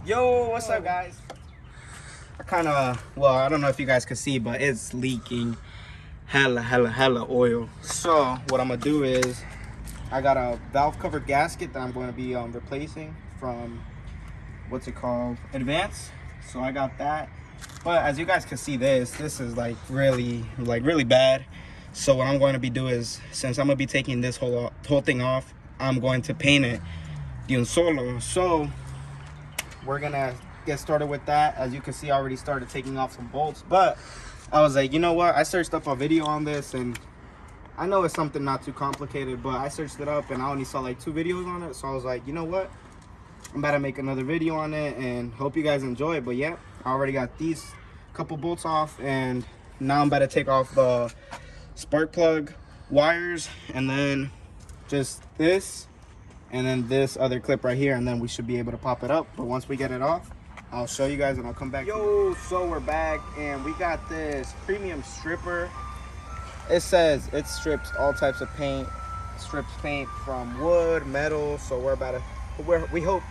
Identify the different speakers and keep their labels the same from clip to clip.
Speaker 1: Yo, what's up, guys? I don't know if you guys can see, but it's leaking hella oil. So what I'm gonna do is I got a valve cover gasket that I'm going to be replacing from what's it called, Advance. So I got that, but as you guys can see, this is like really bad. So what I'm going to be doing is, since I'm gonna be taking this whole thing off, I'm going to paint it de un solo. So we're gonna get started with that. As you can see, I already started taking off some bolts, but I was like, you know what, I searched up a video on this, and I know it's something not too complicated, but I searched it up and I only saw like 2 videos on it. So I was like, you know what, I'm about to make another video on it and hope you guys enjoy it. But yeah, I already got these couple bolts off, and now I'm about to take off the spark plug wires, and then just this, and then this other clip right here, and then we should be able to pop it up. But once we get it off, I'll show you guys and I'll come back. Yo, so we're back and we got this premium stripper. It says it strips all types of paint, strips paint from wood, metal. So we hope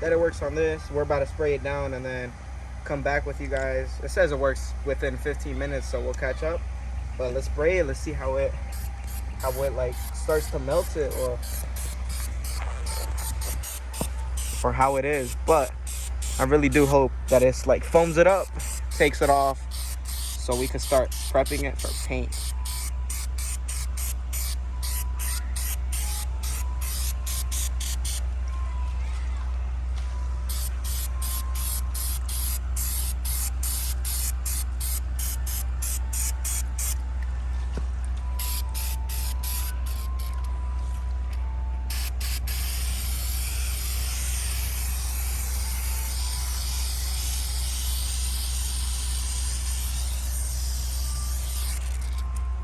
Speaker 1: that it works on this. We're about to spray it down and then come back with you guys. It says it works within 15 minutes, so we'll catch up. But let's spray it. Let's see how it like starts to melt it, or how it is. But I really do hope that it's like foams it up, takes it off, so we can start prepping it for paint.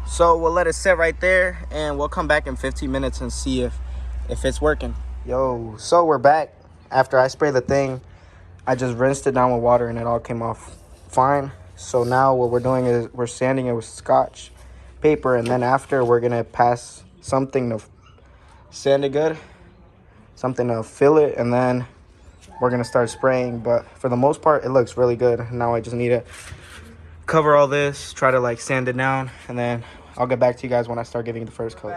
Speaker 1: So we'll let it sit right there and we'll come back in 15 minutes and see if it's working. Yo, so we're back. After I sprayed the thing, I just rinsed it down with water and it all came off fine. So now what we're doing is we're sanding it with Scotch paper, and then after we're gonna pass something to sand it good, something to fill it, and then we're gonna start spraying. But for the most part, it looks really good. Now I just need to cover all this, try to like sand it down, and then I'll get back to you guys when I start giving the first coat.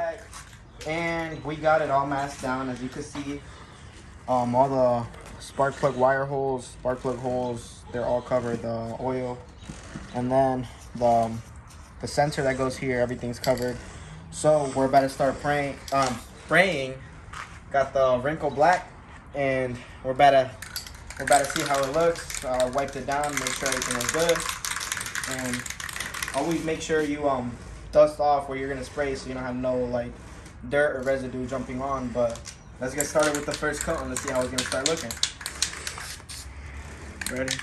Speaker 1: And we got it all masked down. As you can see, all the spark plug wire holes, spark plug holes, they're all covered, the oil, and then the sensor that goes here, everything's covered. So we're about to start spraying. Got the wrinkle black, and we're about to see how it looks. Wiped it down, make sure everything is good, and always make sure you dust off where you're gonna spray, so you don't have no like dirt or residue jumping on. But let's get started with the first coat and let's see how it's gonna start looking. Ready?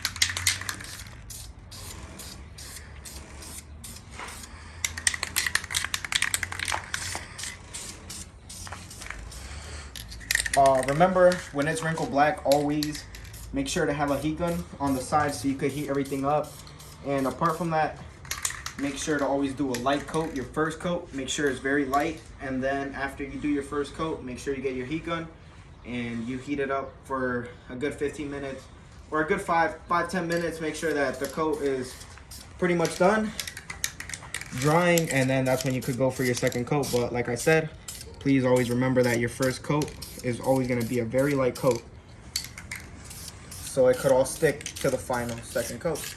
Speaker 1: Remember, when it's wrinkle black, always make sure to have a heat gun on the side so you could heat everything up. And apart from that, make sure to always do a light coat. Your first coat, make sure it's very light, and then after you do your first coat, make sure you get your heat gun and you heat it up for a good 15 minutes or a good 5-10 minutes. Make sure that the coat is pretty much done drying, and then that's when you could go for your second coat. But like I said, please always remember that your first coat is always going to be a very light coat, so it could all stick to the final second coat.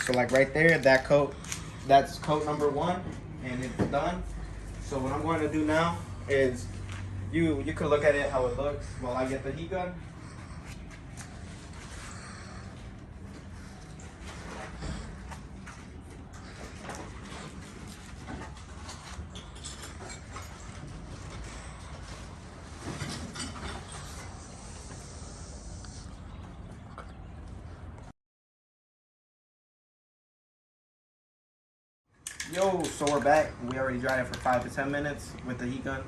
Speaker 1: So like right there, that's coat number 1, and it's done. So what I'm going to do now is you can look at it how it looks while I get the heat gun. Yo, so we're back. We already dried it for 5 to 10 minutes with the heat gun.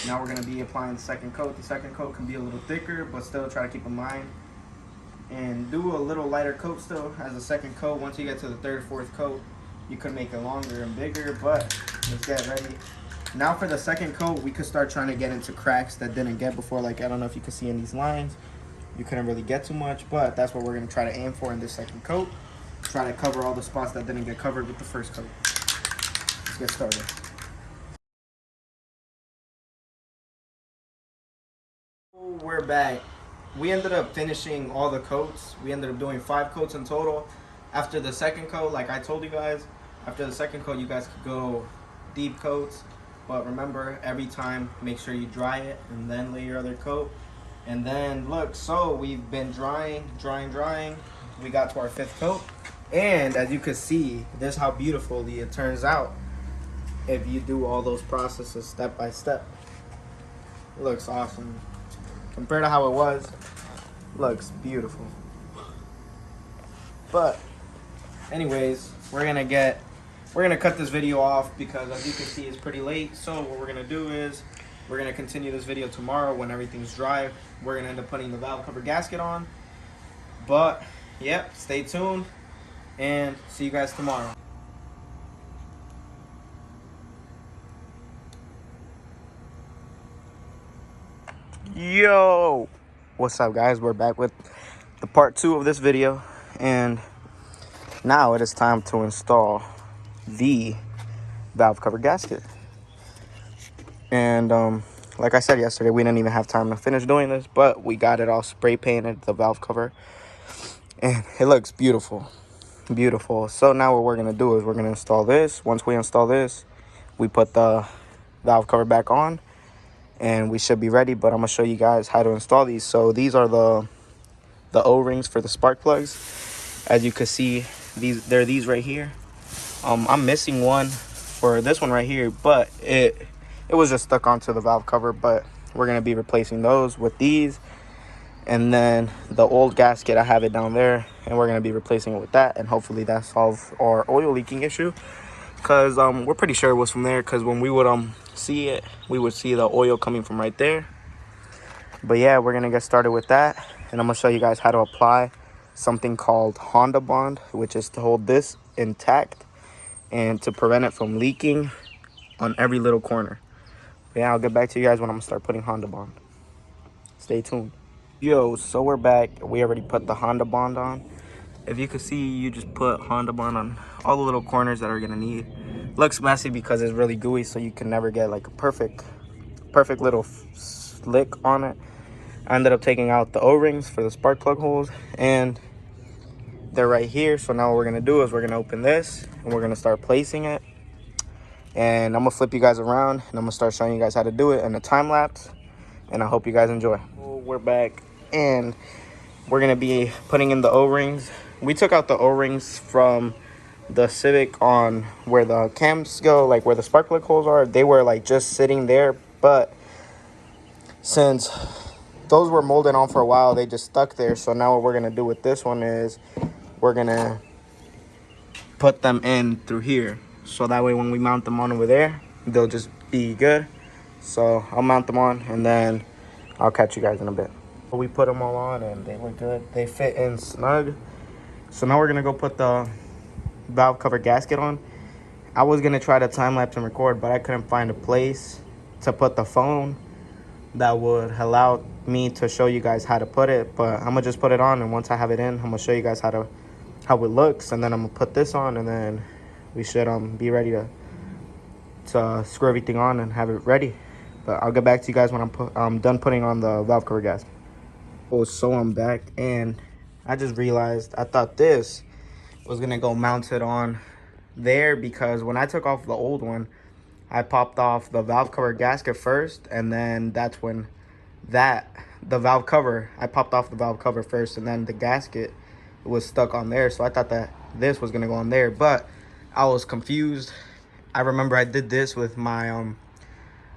Speaker 1: Now we're gonna be applying the second coat. The second coat can be a little thicker, but still try to keep in mind and do a little lighter coat still as a second coat. Once you get to the third, fourth coat, you could make it longer and bigger, but Let's get ready. Now for the second coat, we could start trying to get into cracks that didn't get before. Like, I don't know if you can see in these lines, you couldn't really get too much, but that's what we're gonna try to aim for in this second coat. Try to cover all the spots that didn't get covered with the first coat. Let's get started. We're back. We ended up finishing all the coats. We ended up doing 5 coats in total. After the second coat, like I told you guys, after the second coat, you guys could go deep coats. But remember, every time, make sure you dry it and then lay your other coat. And then look, so we've been drying. We got to our 5th coat. And as you can see, this is how beautifully it turns out if you do all those processes step by step. It looks awesome. Compared to how it was, looks beautiful. But anyways, we're gonna cut this video off because as you can see it's pretty late. So what we're gonna do is we're gonna continue this video tomorrow when everything's dry. We're gonna end up putting the valve cover gasket on. But yep, stay tuned and see you guys tomorrow. Yo, what's up guys? We're back with the part 2 of this video, and now it is time to install the valve cover gasket. And like I said yesterday, we didn't even have time to finish doing this, but we got it all spray painted, the valve cover, and it looks beautiful. So now what we're gonna do is we're gonna install this. Once we install this, we put the valve cover back on and we should be ready. But I'm gonna show you guys how to install these. So these are the O-rings for the spark plugs. As you can see, they're these right here. I'm missing one for this one right here, but it was just stuck onto the valve cover. But we're gonna be replacing those with these, and then the old gasket, I have it down there, and we're gonna be replacing it with that, and hopefully that solves our oil leaking issue. Because we're pretty sure it was from there, because when we would see it, we would see the oil coming from right there. But yeah, we're gonna get started with that, and I'm gonna show you guys how to apply something called Honda Bond, which is to hold this intact and to prevent it from leaking on every little corner. But yeah, I'll get back to you guys when I'm gonna start putting Honda Bond. Stay tuned. Yo, so we're back. We already put the Honda Bond on. If you can see, you just put Honda Bond on all the little corners that are gonna need. Looks messy because it's really gooey, so you can never get like a perfect little slick on it. I ended up taking out the O-rings for the spark plug holes, and they're right here. So now what we're gonna do is we're gonna open this and we're gonna start placing it. And I'm gonna flip you guys around and I'm gonna start showing you guys how to do it in a time lapse. And I hope you guys enjoy. We're back and we're gonna be putting in the O-rings. We took out the O-rings from the Civic on where the cams go, like where the spark plug holes are. They were like just sitting there, but since those were molded on for a while, they just stuck there. So now what we're gonna do with this one is we're gonna put them in through here, so that way when we mount them on over there, they'll just be good. So I'll mount them on and then I'll catch you guys in a bit. We put them all on and they look good. They fit in snug. So now we're gonna go put the valve cover gasket on. I was gonna try to time lapse and record, but I couldn't find a place to put the phone that would allow me to show you guys how to put it. But I'm gonna just put it on, and once I have it in, I'm gonna show you guys how it looks, and then I'm gonna put this on, and then we should be ready to screw everything on and have it ready. But I'll get back to you guys when I'm done putting on the valve cover gasket. Oh, so I'm back, and I just realized I thought this was gonna go mounted on there, because when I took off the old one, I popped off the valve cover gasket first, and then that's when I popped off the valve cover first, and then the gasket was stuck on there. So I thought that this was gonna go on there, but I was confused. I remember I did this with my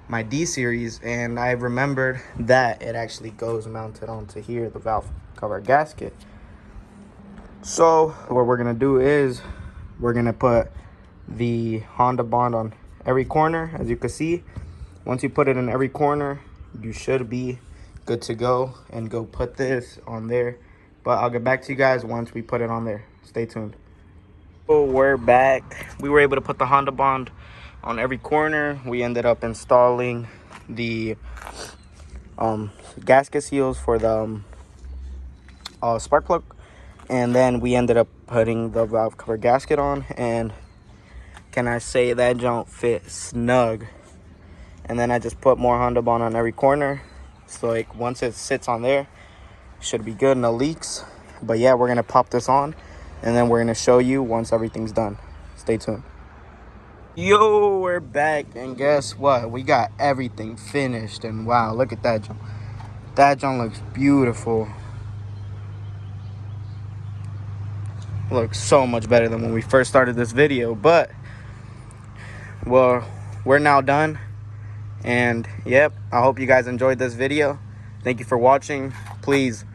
Speaker 1: my D series, and I remembered that it actually goes mounted onto here, the valve cover gasket. So what we're gonna do is we're gonna put the Honda Bond on every corner. As you can see, once you put it in every corner, you should be good to go and go put this on there. But I'll get back to you guys once we put it on there. Stay tuned. Oh, we're back. We were able to put the Honda Bond on every corner. We ended up installing the gasket seals for the spark plug, and then we ended up putting the valve cover gasket on, and can I say that don't fit snug. And then I just put more Honda Bond on every corner, so like once it sits on there, should be good, no leaks. But yeah, we're gonna pop this on, and then we're gonna show you once everything's done. Stay tuned. Yo, we're back, and guess what? We got everything finished, and wow, look at that jump. That jump looks beautiful. Looks so much better than when we first started this video. But well, we're now done, and yep, I hope you guys enjoyed this video. Thank you for watching. Please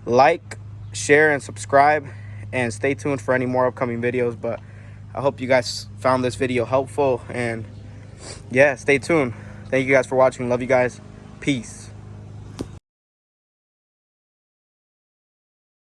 Speaker 1: like, share, and subscribe, and stay tuned for any more upcoming videos. But I hope you guys found this video helpful, and yeah, stay tuned. Thank you guys for watching. Love you guys. Peace.